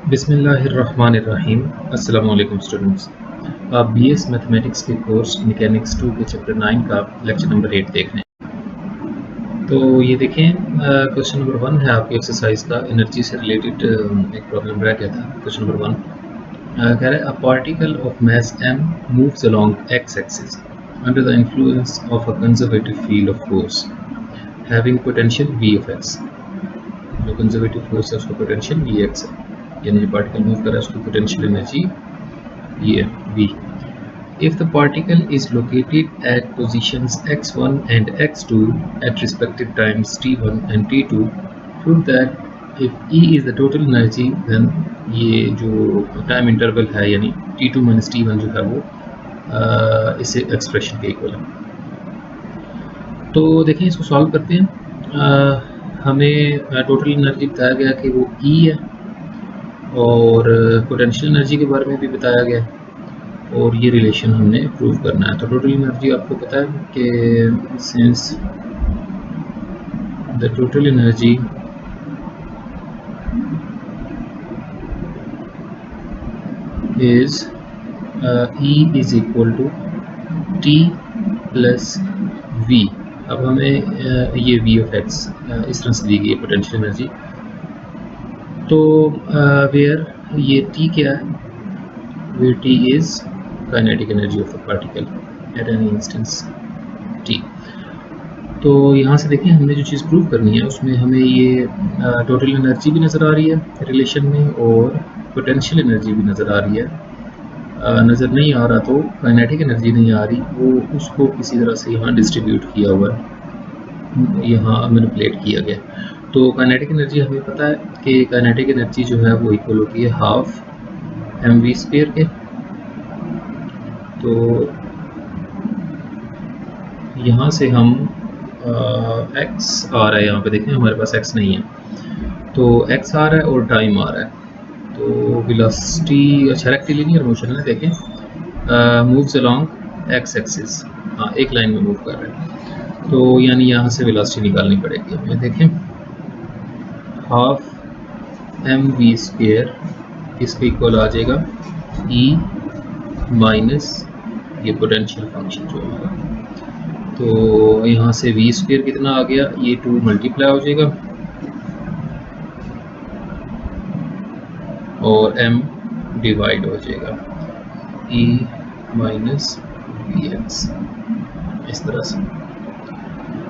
बिस्मिल्लाहिर्रहमानिर्रहीम। अस्सलाम वालेकुम स्टूडेंट्स। आप बीएस मैथमेटिक्स के कोर्स मैकेनिक्स 2 के चैप्टर 9 का लेक्चर नंबर 8 देख रहे हैं। तो ये देखें, क्वेश्चन नंबर 1 है आपकी एक्सरसाइज का। एनर्जी से रिलेटेड एक प्रॉब्लम रह गया था। क्वेश्चन नंबर 1 कह रहा है a particle of mass m moves along x axis under the influence of a conservative field of force having potential v of x। जो कंजर्वेटिव फोर्स है उसका पोटेंशियल vx है, यानी जो पार्टिकल मूव कर रहा है उसकी पोटेंशियल एनर्जी ये है v। If the particle is located at positions x1 and x2 at respective times t1 and t2, prove that if E is the total energy, then ये जो टाइम इंटरवल है यानी t2 माइनस t1 जो है वो इसे expression के equal है। तो देखें, इसको सॉल्व करते हैं। हमें टोटल एनर्जी बताया गया कि वो E है और पोटेंशियल एनर्जी के बारे में भी बताया गया और ये रिलेशन हमने प्रूव करना है। तो टोटल एनर्जी आपको पता है कि since the total energy is E is equal to T plus V। अब हमें ये V ऑफ x इस तरह से दी गई है पोटेंशियल एनर्जी। तो वेयर ये T क्या है, where T is kinetic energy of the particle at any instance T। तो यहाँ से देखें, हमने जो चीज़ प्रूव करनी है उसमें हमें ये टोटल एनर्जी भी नज़र आ रही है रिलेशन में और पोटेंशियल एनर्जी भी नज़र आ रही है। नज़र नहीं आ रहा तो काइनेटिक एनर्जी नहीं आ रही, वो उसको किसी तरह से यहाँ डिस्ट्रीब्यूट किया हुआ है, यहाँ मैनिपुलेट किया गया। तो काइनेटिक एनर्जी हमें पता है कि काइनेटिक एनर्जी जो है वो इक्वल होती है हाफ mv² के। तो यहाँ से हम x आ रहा है, यहाँ पे देखें हमारे पास x नहीं है, तो x आ रहा है और टाइम आ रहा है। तो वेलोसिटी अच्छा रेक्टिलिनियर मोशन है, देखें मूव्स अलोंग x एक्सिस, हाँ एक लाइन में मूव कर रहा है। तो यानी यहाँ से वेलोसिटी निकालनी पड़ेगी हमें। देखें हाफ mv² इसके इक्वल आ जाएगा E माइनस ये पोटेंशियल फंक्शन जो होगा। तो यहाँ से v² कितना आ गया, ये 2 मल्टीप्लाई हो जाएगा और m डिवाइड हो जाएगा E माइनस vx इस तरह से।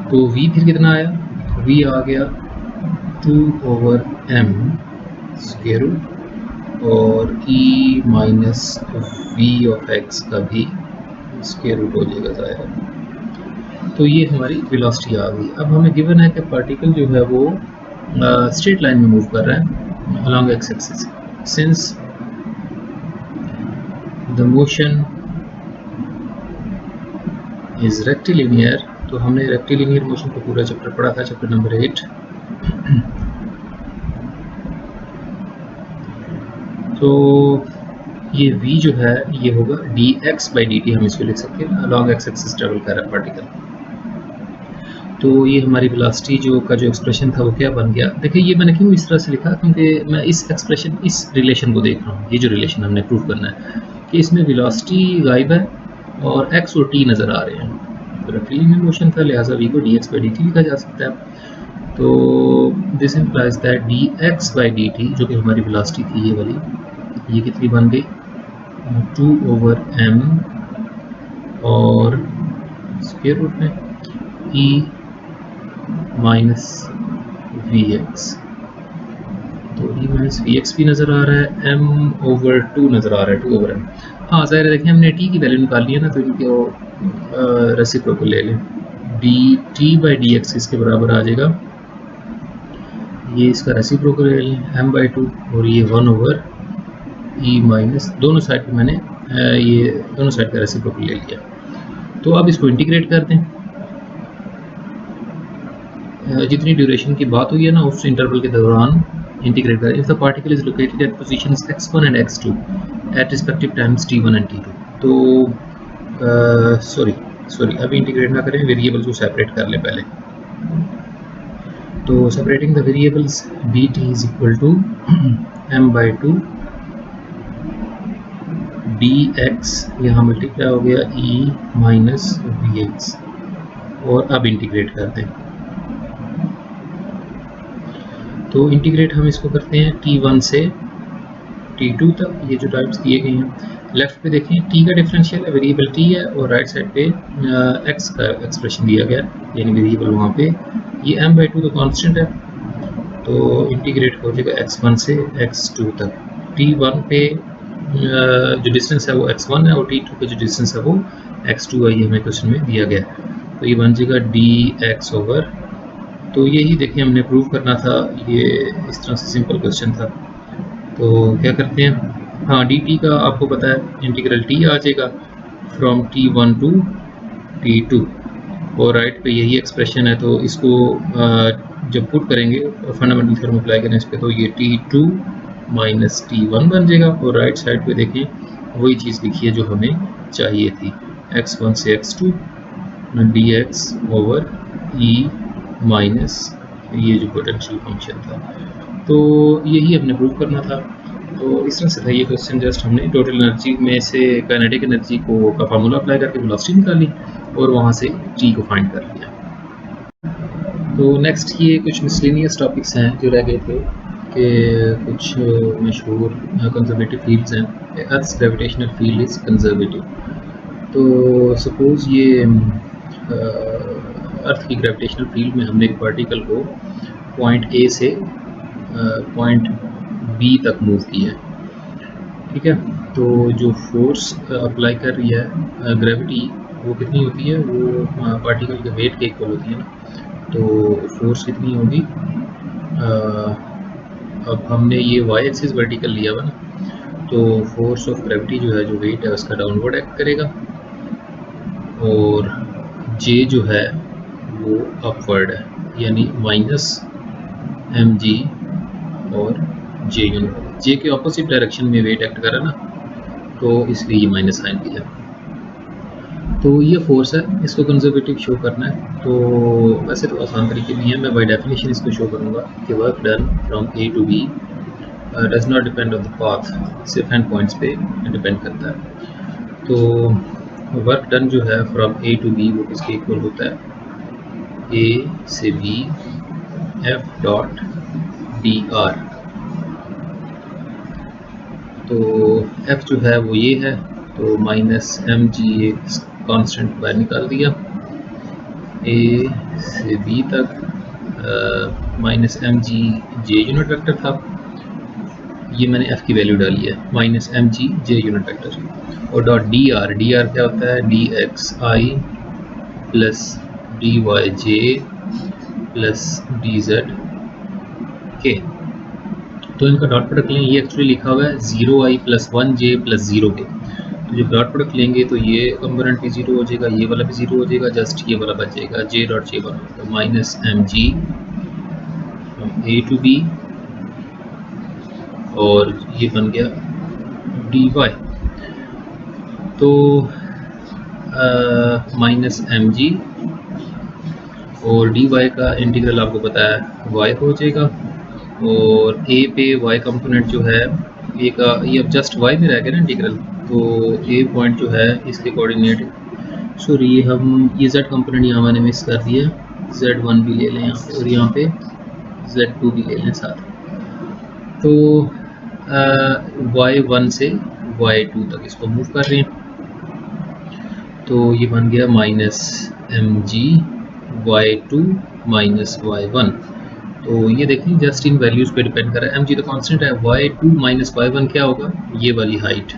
तो v फिर कितना आया, v आ गया 2/m स्क्वायर रूट और E minus v of x का भी स्क्वायर रूट हो जाएगा ज़ाहिर। तो ये हमारी वेलोसिटी आ गई। अब हमें गिवन है कि पार्टिकल जो है वो स्ट्रेट लाइन में मूव कर रहा है along x axis. Since the motion is rectilinear, तो हमने रेक्टिलिनियर मोशन का पूरा चैप्टर पढ़ा था, चैप्टर नंबर 8। तो ये v जो है ये होगा dx/dt, हम इसको लिख सकते हैं अलोंग x एक्सिस ट्रेवल कर रहा है पार्टिकल। तो ये हमारी वेलोसिटी जो एक्सप्रेशन था वो क्या बन गया। देखिए ये मैंने क्यों इस तरह से लिखा, क्योंकि मैं इस एक्सप्रेशन इस रिलेशन को देख रहा हूँ। ये जो रिलेशन हमने प्रूव करना है कि इसमें वेलोसिटी गायब है और x और t नज़र आ रहे हैं। तो रेक्टिलिनियर मोशन था, लिहाजा v को dx/dt लिखा जा सकता है। तो दिस इम्प्लाइज दैट dx/dt जो कि हमारी वेलोसिटी थी ये वाली, ये कितनी बन गई 2/m और स्क्वायर रूट में E माइनस vx। तो E माइनस vx भी नज़र आ रहा है, m/2 नज़र आ रहा है 2/m। हाँ ज़ाहिर है, देखिए हमने t की वैल्यू निकाल ली है ना, तो इनके रेसिप्रोकल ले लें, dt/dx इसके बराबर आ जाएगा, ये इसका रेसिप्रोकल ले लें m/2 और ये 1/e माइनस, दोनों साइड पे मैंने ये दोनों साइड का रेसिप्रोकल ले लिया। तो अब इसको इंटीग्रेट कर दें, जितनी ड्यूरेशन की बात हुई है ना उस इंटरवल के दौरान इंटीग्रेट करें। If the particle is located at positions x1 and x2 at respective times t1 and t2। तो सॉरी अभी इंटीग्रेट ना करें, वेरिएबल्स को सेपरेट कर लें पहले। तो separating the variables dt is equal to m/2 dx यहाँ मल्टीप्लाई हो गया e माइनस vx, और अब इंटीग्रेट करते हैं। तो इंटीग्रेट हम इसको करते हैं t1 से t2 तक, ये जो टाइप्स दिए गए हैं। लेफ्ट पे देखें t का डिफरेंशियल वेरिएबल t है, और राइट साइड पे x का एक्सप्रेशन दिया गया यानी वेरिएबल वहाँ पे, ये m/2 तो कांस्टेंट है, तो इंटीग्रेट हो जाएगा x1 से x2 तक। t1 पे जो डिस्टेंस है वो x1 है, और t2 पे जो डिस्टेंस है वो x2 है, ये हमें क्वेश्चन में दिया गया है। तो ये बन जाएगा dx ओवर, तो यही देखिए हमने प्रूव करना था, ये इस तरह से सिंपल क्वेश्चन था। तो क्या करते हैं, हाँ dt का आपको पता है इंटीग्रल t आ जाएगा फ्रॉम t1 टू t2, और राइट पे यही एक्सप्रेशन है, तो इसको जब पुट करेंगे फंडामेंटल थ्योरम अप्लाई करें इस पर, तो ये t2 माइनस t1 बन जाएगा, और राइट साइड पे देखें वही चीज़ लिखी है जो हमें चाहिए थी, x1 से x2 dx over e minus ये जो पोटेंशियल फंक्शन था, तो यही हमने प्रूव करना था। तो इस तरह से था ये क्वेश्चन, जस्ट हमने टोटल एनर्जी में से काइनेटिक एनर्जी को का फार्मूला अप्लाई करके वेलोसिटी निकाली, और वहाँ से g को फाइंड कर लिया। तो नेक्स्ट ये कुछ मिसलेनियस टॉपिक्स हैं जो रह गए थे, कि कुछ मशहूर कंजर्वेटिव फील्ड्स हैं। Earth's gravitational field is conservative. तो सपोज़ ये अर्थ की ग्रेविटेशनल फील्ड में हमने एक पार्टिकल को पॉइंट ए से पॉइंट बी तक मूव किया है, ठीक है। तो जो फोर्स अप्लाई कर रही है ग्रेविटी, वो कितनी होती है, वो पार्टिकल के वेट के इक्वल होती है ना। तो फोर्स कितनी होगी, अब हमने ये वाई एक्सिस वर्टिकल लिया हुआ ना, तो फोर्स ऑफ ग्रेविटी जो है, जो वेट है उसका डाउनवर्ड एक्ट करेगा, और जे जो है वो अपवर्ड है, यानी माइनस mg और जे यूनिट। जे के ऑपोजिट डायरेक्शन में वेट एक्ट कर रहा है ना, तो इसलिए ये माइनस साइन दिया। तो ये फोर्स है, इसको कंजर्वेटिव शो करना है, तो वैसे तो आसान तरीके भी हैं, मैं बाय डेफिनेशन इसको शो करूँगा कि work done from A to B does not depend on the path, सिर्फ एंड पॉइंट्स पे डिपेंड करता है। तो वर्क डन जो है फ्रॉम ए टू बी वो किसके इक्वल होता है, ए से B F dot D R. तो एफ जो है वो ये है, तो माइनस एम जी कांस्टेंट बाहर निकाल दिया, ए से बी तक माइनस एम जी जे यूनिट वेक्टर था, ये मैंने एफ की वैल्यू डाली है माइनस एम जी जे यूनिट वेक्टर, और डॉट डी आर क्या होता है, डी एक्स आई प्लस डी वाई जे प्लस डी जेड के। तो इनका डॉट प्रोडक्ट लें, ये एक्चुअली लिखा हुआ है 0i plus 1j plus 0k, तो जब डॉट प्रोडक्ट लेंगे तो ये कंपोनेंट भी 0 हो जाएगा, ये वाला भी 0 हो जाएगा, जस्ट ये वाला बच जाएगा j डॉट j वन, तो minus M G from A to B, और ये बन गया डी वाई, तो माइनस एम जी, और डी वाई का इंटीग्रल आपको पता है वाई हो जाएगा, और ए पे y कंपोनेंट जो है ए का, ये अब जस्ट y में रह गया ना इंटीग्रल, तो ए पॉइंट जो है इसके कोऑर्डिनेट, सॉरी हम ये z कंपोनेंट यहाँ मैंने मिस कर दिया, z1 भी ले लें यहाँ पे, और यहाँ पे z2 भी ले लें साथ। तो y1 से y2 तक इसको मूव कर रहे हैं, तो ये बन गया माइनस एम जी y2 माइनस y1। तो ये देखिए जस्ट इन वैल्यूज़ पे डिपेंड कर रहा है, mg तो कांस्टेंट है, y2 माइनस y1 क्या होगा, ये वाली हाइट,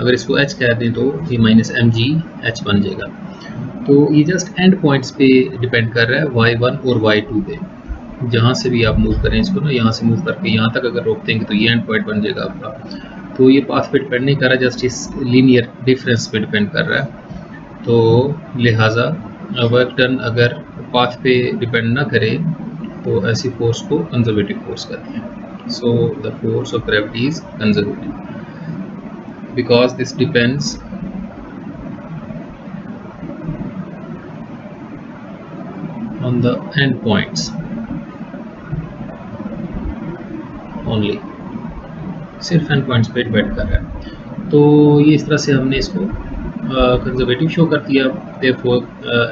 अगर इसको h कह दें तो ये माइनस mg h बन जाएगा। तो ये जस्ट एंड पॉइंट्स पे डिपेंड कर रहा है y1 और y2 पे, जहाँ से भी आप मूव करें इसको ना, यहाँ से मूव करके यहाँ तक अगर रोक देंगे तो ये एंड पॉइंट बन जाएगा आपका। तो ये पाथ पे डिपेंड नहीं कर रहा, जस्ट इस लीनियर डिफरेंस पे डिपेंड कर रहा है। तो लिहाजा वर्क डन अगर पाथ पे डिपेंड ना करे तो ऐसी फोर्स को कंजर्वेटिव फोर्स कहते हैं। So the force of gravity is conservative because this depends on the end points only. सिर्फ एंड पॉइंट्स पे डिपेंड कर रहा है। तो ये इस तरह से हमने इसको कंजर्वेटिव शो कर दिया, देयरफॉर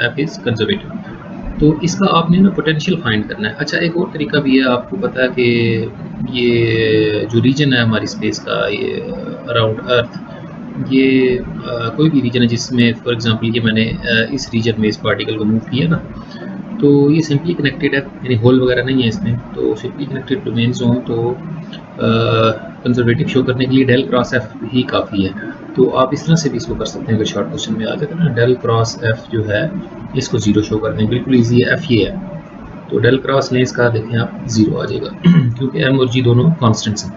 एफ इज़ कंजर्वेटिव। तो इसका आपने ना पोटेंशियल फाइंड करना है। अच्छा, एक और तरीका भी है, आपको पता है कि ये जो रीजन है हमारी स्पेस का, ये अराउंड अर्थ, ये कोई भी रीजन है जिसमें फॉर एग्जांपल ये मैंने इस रीजन में इस पार्टिकल को मूव किया ना, तो ये सिंपली कनेक्टेड है, यानी होल वगैरह नहीं है इसमें, तो सिंपली कनेक्टेड डोमेन्स हों तो कंजर्वेटिव शो करने के लिए डेल क्रॉस एफ ही काफ़ी है। तो आप इस तरह से भी इसको कर सकते हैं, अगर शॉर्ट क्वेश्चन में आ जाता है ना, डेल क्रॉस एफ जो है इसको 0 शो कर दें, बिल्कुल ईजी है। एफ ये है, तो डेल क्रॉस लें इसका, देखें आप 0 आ जाएगा क्योंकि एम और जी दोनों कॉन्स्टेंट्स हैं।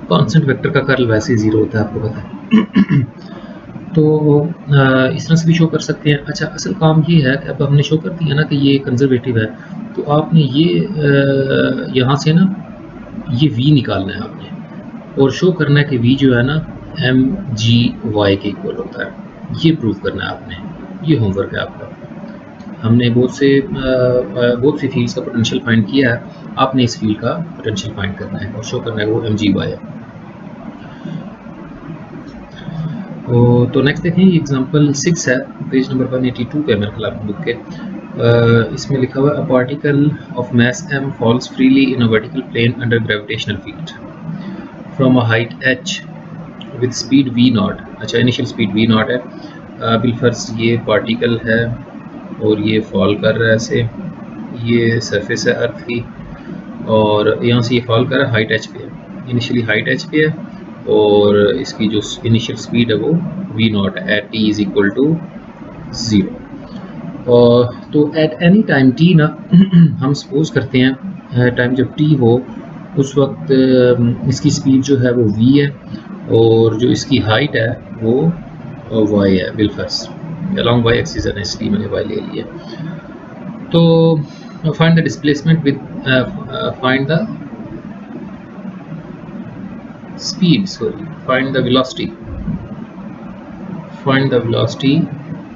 कॉन्स्टेंट वेक्टर का कर्ल वैसे ही 0 होता है, आपको पता है। तो इस तरह से भी शो कर सकते हैं। अच्छा, असल काम ये है कि अब हमने शो कर दिया ना कि ये कंजर्वेटिव है, तो आपने ये यहाँ से ना ये v निकालना है आपने, और शो करना है कि v जो है ना एम जी वाई के इक्वल होता है। ये प्रूव करना है आपने, ये होमवर्क है आपका। हमने बहुत सी फील्ड्स का पोटेंशियल फाइंड किया है, आपने इस फील्ड का पोटेंशियल फाइंड करना है और शो करना है वो एम जी वाई है। तो नेक्स्ट देखें, ये एग्जांपल 6 है, पेज नंबर 182 पे मेरे ख्याल बुक के। इसमें लिखा हुआ है, a particle of mass m falls freely in a vertical plane under gravitational field from a height h with speed v naught. अच्छा, इनिशियल स्पीड v नॉट है। बिलफर्ज ये पार्टिकल है और ये फॉल कर रहा है ऐसे, ये सरफेस है अर्थ की, और यहाँ से ये फॉल कर रहा है, हाइट h पे है, इनिशियली हाइट h पे है, और इसकी जो इनिशियल स्पीड है वो v naught at t is equal to 0। तो एट एनी टाइम t ना हम सपोज करते हैं टाइम जब t हो उस वक्त इसकी स्पीड जो है वो v है, और जो इसकी हाइट है वो y है, बिलफर्स अलॉन्ग y एक्सिस है, इसलिए मैंने y ले लिया। तो find the displacement with find the speed, sorry, find the velocity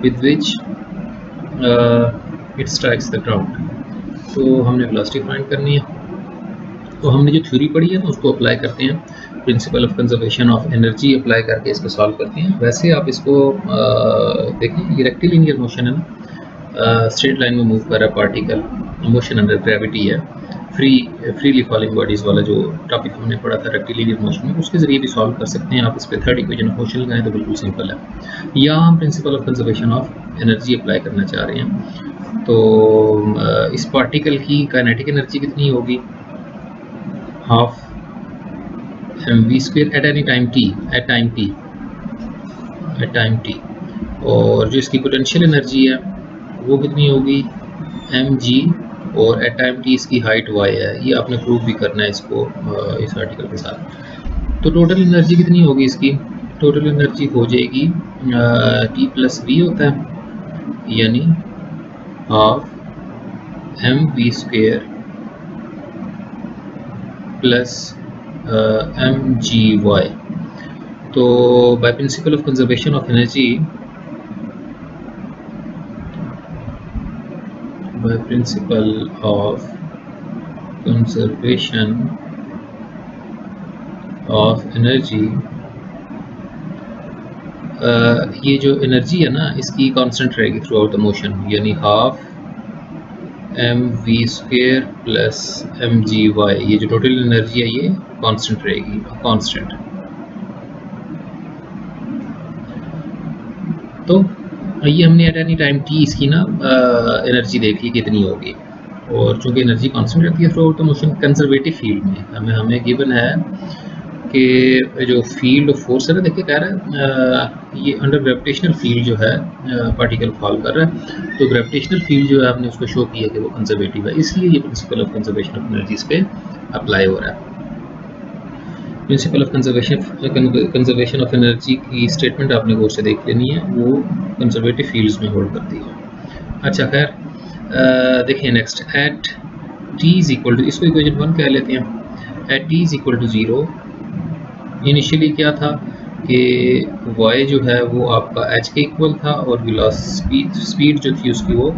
with which it strikes the ground। तो हमने velocity फाइंड करनी है। तो हमने जो थ्योरी पढ़ी है ना उसको अप्लाई करते हैं, principal of conservation of energy apply करके इसको सॉल्व करते हैं। वैसे आप इसको देखें, ये रेक्टिलिनियर मोशन है ना, स्ट्रेट लाइन में मूव कर रहा है पार्टिकल, मोशन अंडर ग्रेविटी है, फ्रीली फॉलिंग बॉडीज वाला जो टॉपिक हमने पढ़ा था रेक्टिलिनियर मोशन में, उसके जरिए भी सॉल्व कर सकते हैं। आप इस पर थर्ड इक्वेशन ऑफ मोशन लगाएं तो बिल्कुल सिंपल है। या हम principal of conservation of energy apply करना चाह रहे हैं, तो इस पार्टिकल की काइनेटिक एनर्जी कितनी होगी, half mv² at any time t, at time t, और जो इसकी पोटेंशियल एनर्जी है वो कितनी होगी mg, और एट टाइम t इसकी हाइट y है। ये आपने प्रूव भी करना है इसको इस आर्टिकल के साथ। तो टोटल एनर्जी कितनी होगी इसकी, टोटल एनर्जी हो जाएगी t प्लस v होता है, यानी हाफ mv² प्लस mgy। तो by principle of conservation of energy, by principle of conservation of energy, ये जो एनर्जी है ना इसकी कांस्टेंट रहेगी थ्रू आउट द मोशन, यानी हाफ mv² प्लस mgy। ये जो टोटल एनर्जी है ये कांस्टेंट रहेगी, कांस्टेंट। तो ये हमने एट एनी टाइम t इसकी ना एनर्जी देख ली कितनी होगी, और चूँकि एनर्जी कांस्टेंट रहती है through out the motion, conservative field में हमें गिवन है कि जो फील्ड ऑफ फोर्स है ना, देखिए कह रहा है ये अंडर ग्रेविटेशनल फील्ड जो है पार्टिकल फॉल कर रहा है, तो ग्रेविटेशनल फील्ड जो है हमने उसको शो किया कि वो कंजर्वेटिव है, इसलिए ये principal of conservation of energy पे अप्लाई हो रहा है। Principal of conservation of energy की स्टेटमेंट आपने गौर से देख लेनी है, वो कंजर्वेटिव फील्ड्स में होल्ड करती है। अच्छा खैर, देखिए next, at t is equal to, इसको इक्वेशन 1 कह लेते हैं, at t is equal to 0, initially क्या था कि y जो है वो आपका h के इक्वल था, और स्पीड जो थी उसकी वो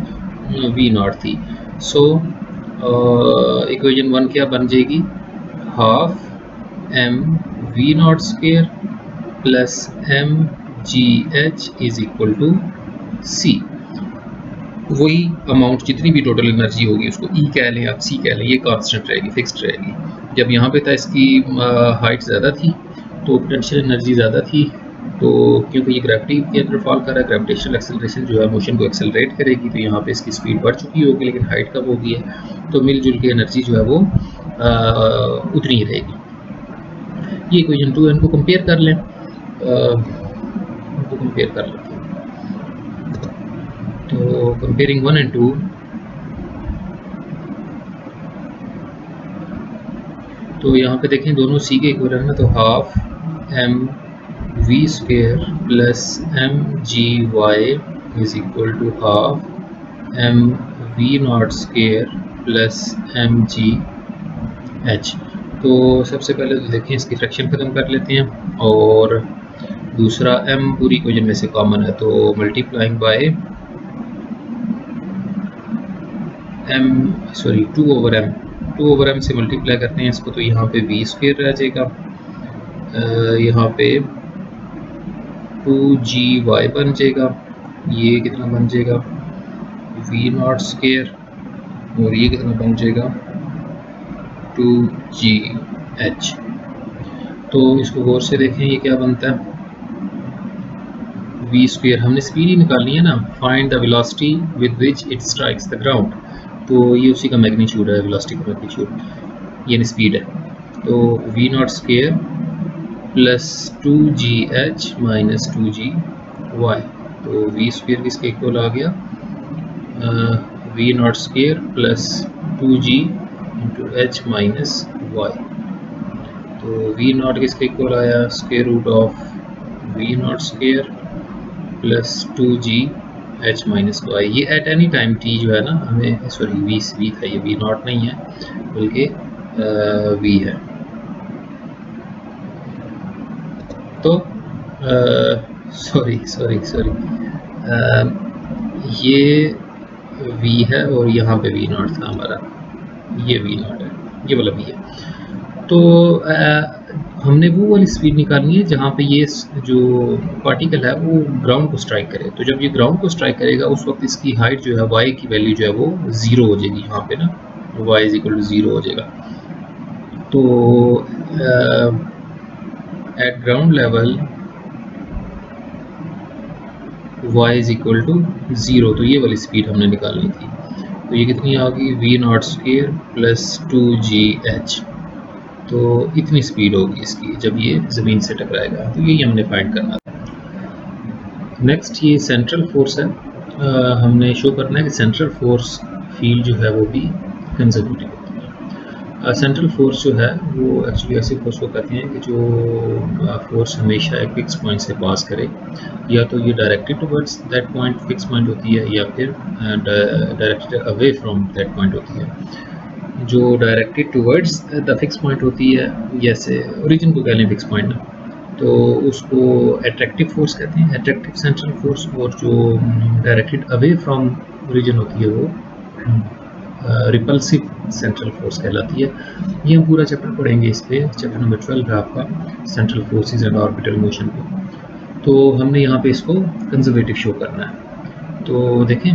v नॉट थी। सो इक्वेशन 1 क्या बन जाएगी, half M we naught square plus M G h is equal to c. वही अमाउंट जितनी भी टोटल एनर्जी होगी उसको ई कह लें आप, सी कह लें, ये कांस्टेंट रहेगी, फिक्स्ड रहेगी। जब यहाँ पे था इसकी हाइट ज़्यादा थी तो पोटेंशियल एनर्जी ज़्यादा थी, तो क्योंकि ये ग्रेविटी के अंदर फॉल कर रहा है, ग्रेविटेशनल एक्सेलरेशन जो है मोशन को एक्सेलरेट करेगी, तो यहाँ पे इसकी स्पीड बढ़ चुकी होगी लेकिन हाइट कम होगी है, तो मिलजुल के एनर्जी जो है वो उतनी ही रहेगी। ये इक्वेशन 2 इनको कंपेयर कर लें, इनको कंपेयर कर लेते हैं। तो कंपेयरिंग 1 and 2, तो यहाँ पे देखें दोनों सी के इक्वल है ना, तो half M V square plus M G Y is equal to half M we naught square plus M G H. तो सबसे पहले तो देखें इसकी फ्रैक्शन ख़त्म कर लेते हैं, और दूसरा m पूरी इक्वेशन में से कॉमन है, तो multiplying by two over M से मल्टीप्लाई करते हैं इसको, तो यहाँ पे वी स्क्वेयर रह जाएगा, यहाँ पे 2GY बन जाएगा, ये कितना बन जाएगा वी नॉट स्क्वेयर, और ये कितना बन जाएगा 2GH। तो इसको गौर से देखें ये क्या बनता है, वी स्क्वेयर, हमने स्पीड ही निकालनी है ना, find the velocity with which it strikes the ground, तो ये उसी का मैग्नीट्यूड है, वेलोसिटी का मैग्नीट्यूड यानी स्पीड है। तो V naught square plus 2GH minus 2GY, तो वी स्क्वेयर किसके इक्वल आ गया, V naught square plus 2G into H minus Y। तो वी नॉट किसके इक्वल आया, square root of V naught square plus 2GH minus Y. ये at any time T जो है ना, हमें सॉरी वी था, ये वी नॉट नहीं है बल्कि वी है। तो सॉरी ये वी है और यहाँ पे वी नॉट था हमारा, ये वी नॉट है, ये वाला वी है। तो हमने वो वाली स्पीड निकालनी है जहाँ पे ये जो पार्टिकल है वो ग्राउंड को स्ट्राइक करे। तो जब ये ग्राउंड को स्ट्राइक करेगा उस वक्त इसकी हाइट जो है y की वैल्यू जो है वो 0 हो जाएगी, यहाँ पे ना y इज इक्वल टू 0 हो जाएगा। तो at ground level y is equal to 0, तो ये वाली स्पीड हमने निकालनी थी। तो ये कितनी आ गई, we naught square plus 2GH, तो इतनी स्पीड होगी इसकी जब ये ज़मीन से टकराएगा। तो यही हमने फाइंड करना था। नेक्स्ट ये सेंट्रल फोर्स है, हमने शो करना है कि सेंट्रल फोर्स फील्ड जो है वो भी कंजर्वेटिव होती है। सेंट्रल फोर्स जो है वो एक्चुअली ऐसे फोर्स को कहते हैं कि जो फोर्स हमेशा एक फिक्स पॉइंट से पास करे, या तो ये directed towards that point, fix point होती है, या फिर directed away from that point होती है। जो directed towards the fix point होती है, जैसे ओरिजिन को कह लें फिक्स पॉइंट ना, तो उसको अट्रैक्टिव फोर्स कहते हैं, अट्रैक्टिव सेंट्रल फोर्स। और जो डायरेक्टेड अवे फ्रॉम ओरिजिन होती है वो रिपल्सिव सेंट्रल फोर्स कहलाती है। ये हम पूरा चैप्टर पढ़ेंगे, इस पे चैप्टर नंबर 12 है आपका, central forces and orbital motion पे। तो हमने यहाँ पे इसको कंजर्वेटिव शो करना है। तो देखें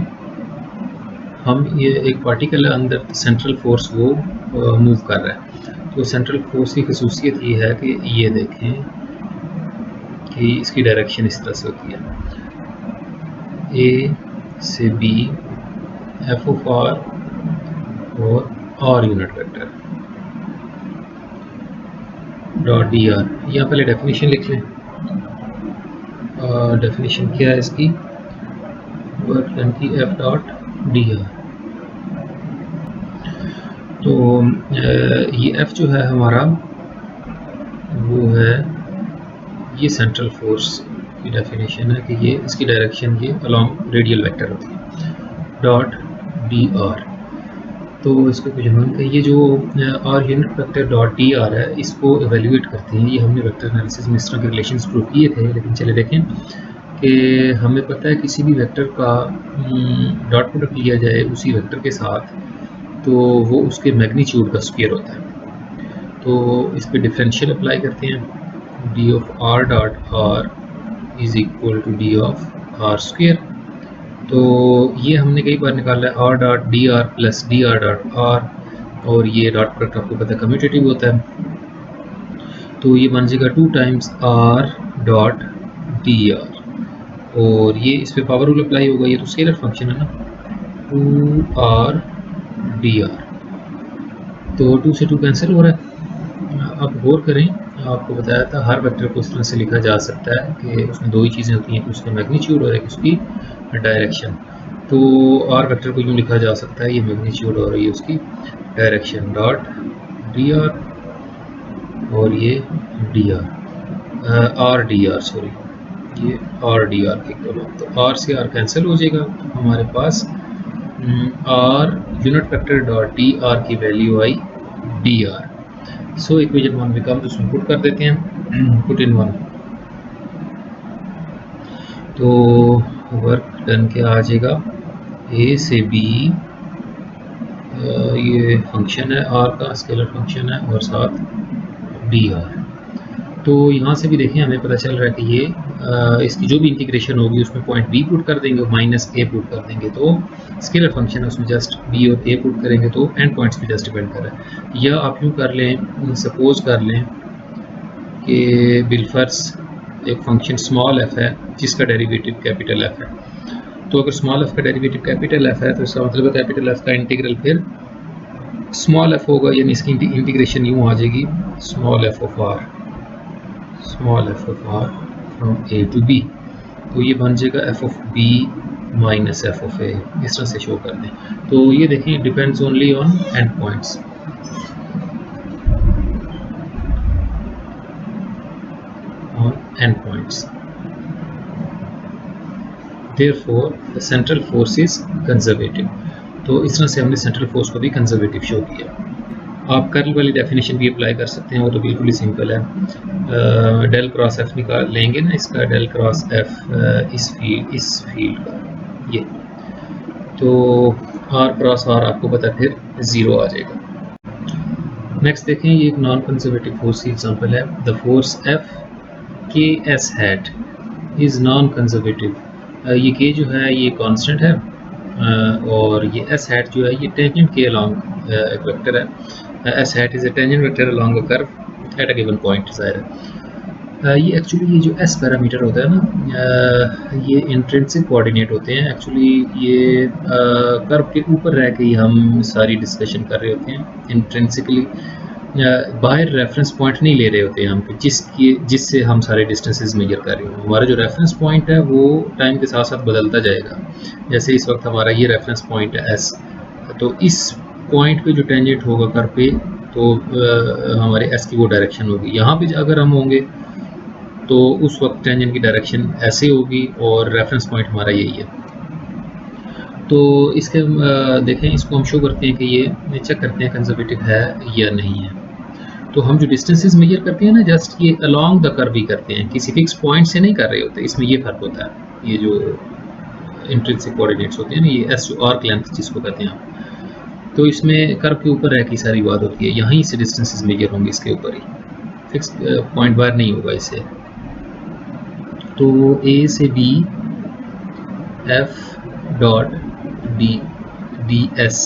हम ये एक पार्टिकल अंदर सेंट्रल फोर्स वो मूव कर रहा है, तो सेंट्रल फोर्स की खसूसियत ये है कि ये देखें कि इसकी डायरेक्शन इस तरह से होती है, ए से बी, एफ ऑफ आर और R unit vector dot D R. यहाँ पहले डेफिनेशन लिख लें। डेफिनेशन क्या है इसकी, वर्क डन की एफ डॉट डी आर। तो ये एफ जो है हमारा वो है, ये सेंट्रल फोर्स की डेफिनेशन है कि ये इसकी डायरेक्शन ये अलोंग रेडियल वेक्टर होती है, डॉट डी आर। तो इसको कुछ हम ये जो R unit vector dot D R है इसको एवेल्यूएट करते हैं। ये हमने वेक्टर एनालिसिस में इस तरह के रिलेशंस प्रूव किए थे, लेकिन चले देखें कि हमें पता है किसी भी वेक्टर का डॉट प्रोडक्ट लिया जाए उसी वेक्टर के साथ, तो वो उसके मैग्नीट्यूड का स्क्वायर होता है। तो इस पर डिफरेंशियल अप्लाई करते हैं, D of R dot R is equal to D of R square. तो ये हमने कई बार निकाला है, R dot D R plus D R dot R, और ये डॉट प्रोडक्ट आपको पता है कम्यूटेटिव होता है, तो ये बन जाएगा 2 times are dot D r, और ये इस पर पावर रूल अप्लाई होगा, ये तो स्केलर फंक्शन है ना, 2 आर डी आर, तो 2 से 2 कैंसिल हो रहा है। अब गौर करें, आपको बताया था हर वेक्टर को इस तरह से लिखा जा सकता है कि उसमें दो ही चीज़ें होती हैं, कि उसका मैग्नीट्यूड और एक उसकी डायरेक्शन। तो आर वेक्टर को यूँ लिखा जा सकता है, ये मैग्नीट्यूड और ये उसकी डायरेक्शन, डॉट डी आर और ये d r d r, sorry ये आर डी आर के इक्वल, तो आर से आर कैंसिल हो जाएगा, हमारे पास r unit vector dot D r की value i d r. So equation 1 becomes, उसमें पुट कर देते हैं, पुट इन 1, तो वर्क डन क्या आ जाएगा, ए से बी, ये फंक्शन है आर का, स्केलर फंक्शन है, और साथ डी आर। तो यहाँ से भी देखें हमें पता चल रहा है कि ये इसकी जो भी इंटीग्रेशन होगी उसमें पॉइंट बी पुट कर देंगे और माइनस ए पुट कर देंगे, तो स्केलर फंक्शन है उसमें जस्ट बी और ए पुट करेंगे, तो एंड पॉइंट्स भी जस्ट डिपेंड कर रहा है। या आप यूँ कर लें, सपोज कर लें कि बिलफर्स एक फंक्शन स्मॉल एफ है जिसका डेरिवेटिव कैपिटल एफ है, तो अगर स्मॉल एफ का डेरिवेटिव कैपिटल एफ है तो इसका मतलब है कैपिटल एफ का इंटीग्रल फिर स्मॉल एफ होगा, यानी इसकी इंटीग्रेशन यूँ आ जाएगी, small f of r from A to b, तो ये बन जाएगा f of b minus f of a, इस तरह से शो कर दें। तो ये देखें depends only on end points, therefore the central force is conservative। तो इस तरह से हमने सेंट्रल फोर्स को भी कंजर्वेटिव शो किया। आप कर्ल वाली डेफिनेशन भी अप्लाई कर सकते हैं, वो तो बिल्कुल ही सिंपल है। डेल क्रॉस एफ निकाल लेंगे ना, इसका डेल क्रॉस एफ इस फील्ड का, ये तो आर क्रॉस आर आपको पता फिर 0 आ जाएगा। नेक्स्ट देखें, ये एक नॉन कंजर्वेटिव फोर्स की एग्जांपल है, द फोर्स एफ के S hat is non conservative. ये के जो है ये कांस्टेंट है, और ये एस हैट जो है ये टेंजेंट के अलॉन्ग एक वेक्टर है। S hat is a tangent vector along a curve at a given point, जाहिर है। ये एक्चुअली ये जो एस पैरामीटर होता है ना, ये इंट्रिंसिक कोऑर्डिनेट होते हैं। एक्चुअली ये कर्व के ऊपर रह के ही हम सारी डिस्कशन कर रहे होते हैं, इंट्रिंसिकली बाहर रेफरेंस पॉइंट नहीं ले रहे होते हैं हम, जिससे हम सारे डिस्टेंसेस मेजर कर रहे हो। हमारा जो रेफरेंस पॉइंट है वो टाइम के साथ साथ बदलता जाएगा। जैसे इस वक्त हमारा ये रेफरेंस पॉइंट है एस, तो इस पॉइंट पे जो टेंजेंट होगा कर पे, तो हमारे एस की वो डायरेक्शन होगी। यहाँ पे अगर हम होंगे तो उस वक्त टेंजेंट की डायरेक्शन ऐसे होगी, और रेफरेंस पॉइंट हमारा यही है। तो इसके देखें, इसको हम शो करते हैं कि ये चेक करते हैं कंजर्वेटिव है या नहीं है। तो हम जो डिस्टेंसेस मेजर करते हैं ना, जस्ट ये अलोंग द कर्व ही करते हैं, किसी फिक्स पॉइंट से नहीं कर रहे होते। इसमें ये फर्क होता है, ये जो इंट्रिंसिक कोऑर्डिनेट्स होते हैं ना, ये एस जो आर्क लेंथ जिसको कहते हैं आप, तो इसमें कर्व के ऊपर रह की सारी बात होती है, यहीं से डिस्टेंसेस मेजर होंगे, इसके ऊपर ही फिक्स पॉइंट बार नहीं होगा इससे। तो ए से B F dot D S,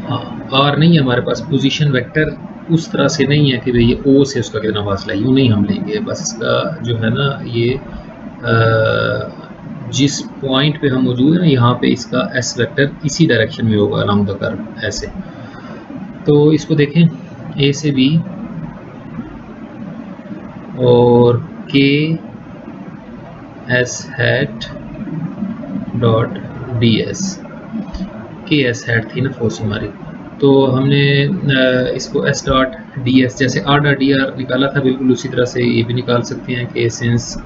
हाँ आर नहीं है हमारे पास, पोजीशन वेक्टर उस तरह से नहीं है कि भाई ये ओ से उसका कितना फासला है, यूँ नहीं हम लेंगे। बस इसका जो है ना, ये जिस पॉइंट पे हम मौजूद है ना, यहाँ पे इसका एस वेक्टर इसी डायरेक्शन में होगा अलोंग द कर्व, ऐसे। तो इसको देखें, ए से बी और के S hat dot D S, के एस हैट थी ना फोर्स हमारी, तो हमने इसको एस डॉट डी एस, जैसे आर डॉट डी आर निकाला था, बिल्कुल उसी तरह से ये भी निकाल सकते हैं कि सिंस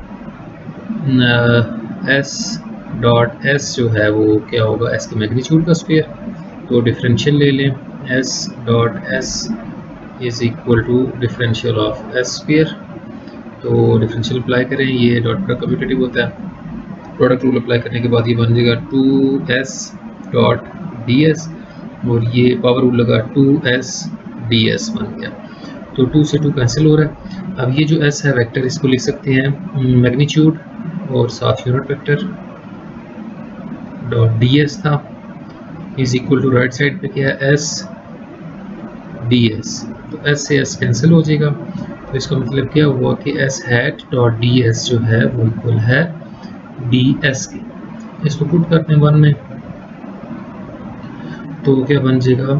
एस डॉट एस जो है वो क्या होगा, एस के मैग्नीट्यूड का स्क्वायर, तो डिफरेंशियल ले लें, S dot S is equal to differential of S square. तो डिफरेंशियल अप्लाई करें, ये डॉट का कम्यूटेटिव होता है, प्रोडक्ट रूल अप्लाई करने के बाद ये बन जाएगा 2s डॉट ds, और ये पावर रूल लगा 2s ds बन गया। तो 2 से 2 कैंसिल हो रहा है। अब ये जो s है वेक्टर, इसको लिख सकते हैं मैग्नीट्यूड और साथ यूनिट वेक्टर डॉट ds था is equal to right side पे क्या है s ds। तो s से s कैंसिल हो जाएगा। तो इसका मतलब क्या हुआ कि s हैट डॉट ds जो है वो इक्वल है ds की। इसको पुट करते हैं 1 में, तो क्या बन जाएगा,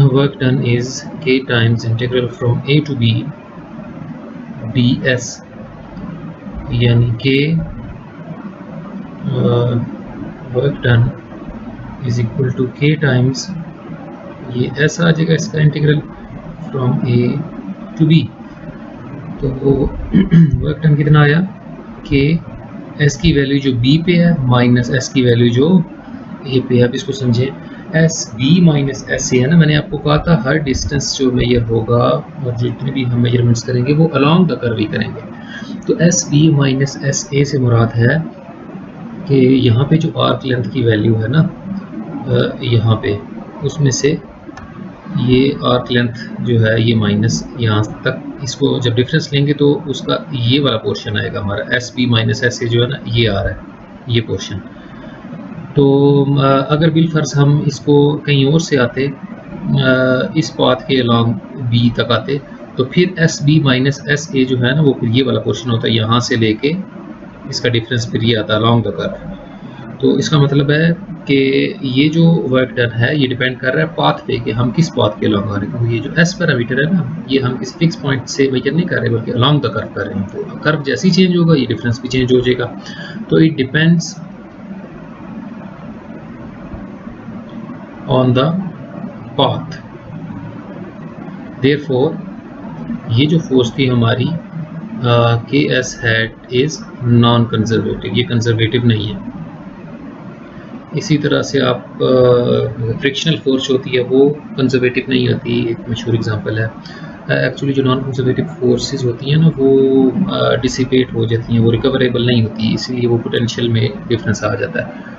work done is k times integral from a to b ds, यानी कि work done is equal to k times ये s आ जाएगा इसका integral from a to b। तो वर्क डन कितना आया कि s की वैल्यू जो b पे है माइनस s की वैल्यू जो a पे है। अब इसको समझें, S B minus S A है ना, मैंने आपको कहा था हर डिस्टेंस जो मेजर होगा और जितने भी हम मेजरमेंट्स करेंगे वो अलोंग द कर्व ही करेंगे। तो S B minus S A से मुराद है कि यहाँ पे जो आर्क लेंथ की वैल्यू है ना यहाँ पे, उसमें से ये आर्क लेंथ जो है ये माइनस यहाँ तक, इसको जब डिफरेंस लेंगे तो उसका ये वाला पोर्शन आएगा हमारा S B minus S A जो है ना, ये आ रहा है ये पोर्शन। तो अगर बिलफर्ज हम इसको कहीं और से आते, इस पाथ के अलॉन्ग बी तक आते, तो फिर S B minus S A जो है ना वो फिर ये वाला पोर्शन होता है, यहाँ से लेके इसका डिफरेंस फिर ये आता है अलॉन्ग द कर्व। तो इसका मतलब है कि ये जो वर्क डन है ये डिपेंड कर रहा है पाथ पे कि हम किस पाथ के अलॉन्ग आ रहे हैं। क्योंकि ये जो एस पैरामीटर है ना, ये हम किसी फिक्स पॉइंट से मेजर नहीं कर रहे बल्कि अलॉन्ग द कर्व कर रहे हैं। तो कर्व जैसे ही चेंज होगा ये डिफरेंस भी चेंज हो जाएगा। तो it depends on the path, therefore ये जो फोर्स थी हमारी के S hat is non conservative, ये कंजर्वेटिव नहीं है। इसी तरह से आप फ्रिक्शनल फोर्स होती है वो कंजर्वेटिव नहीं होती। एक मशहूर एग्जांपल है, एक्चुअली जो नॉन कंजर्वेटिव फोर्सेस होती हैं ना वो डिसिपेट हो जाती हैं, वो रिकवरेबल नहीं होती, इसलिए वो पोटेंशियल में डिफरेंस आ जाता है।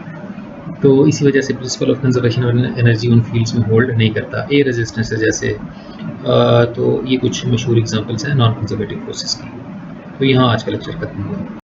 तो इसी वजह से principal of conservation of energy उन फील्ड्स में होल्ड नहीं करता, ए रेजिस्टेंस जैसे। तो ये कुछ मशहूर एग्जांपल्स हैं नॉन कंजर्वेटिव फोर्सेस की। तो यहाँ आज का लेक्चर खत्म हुआ।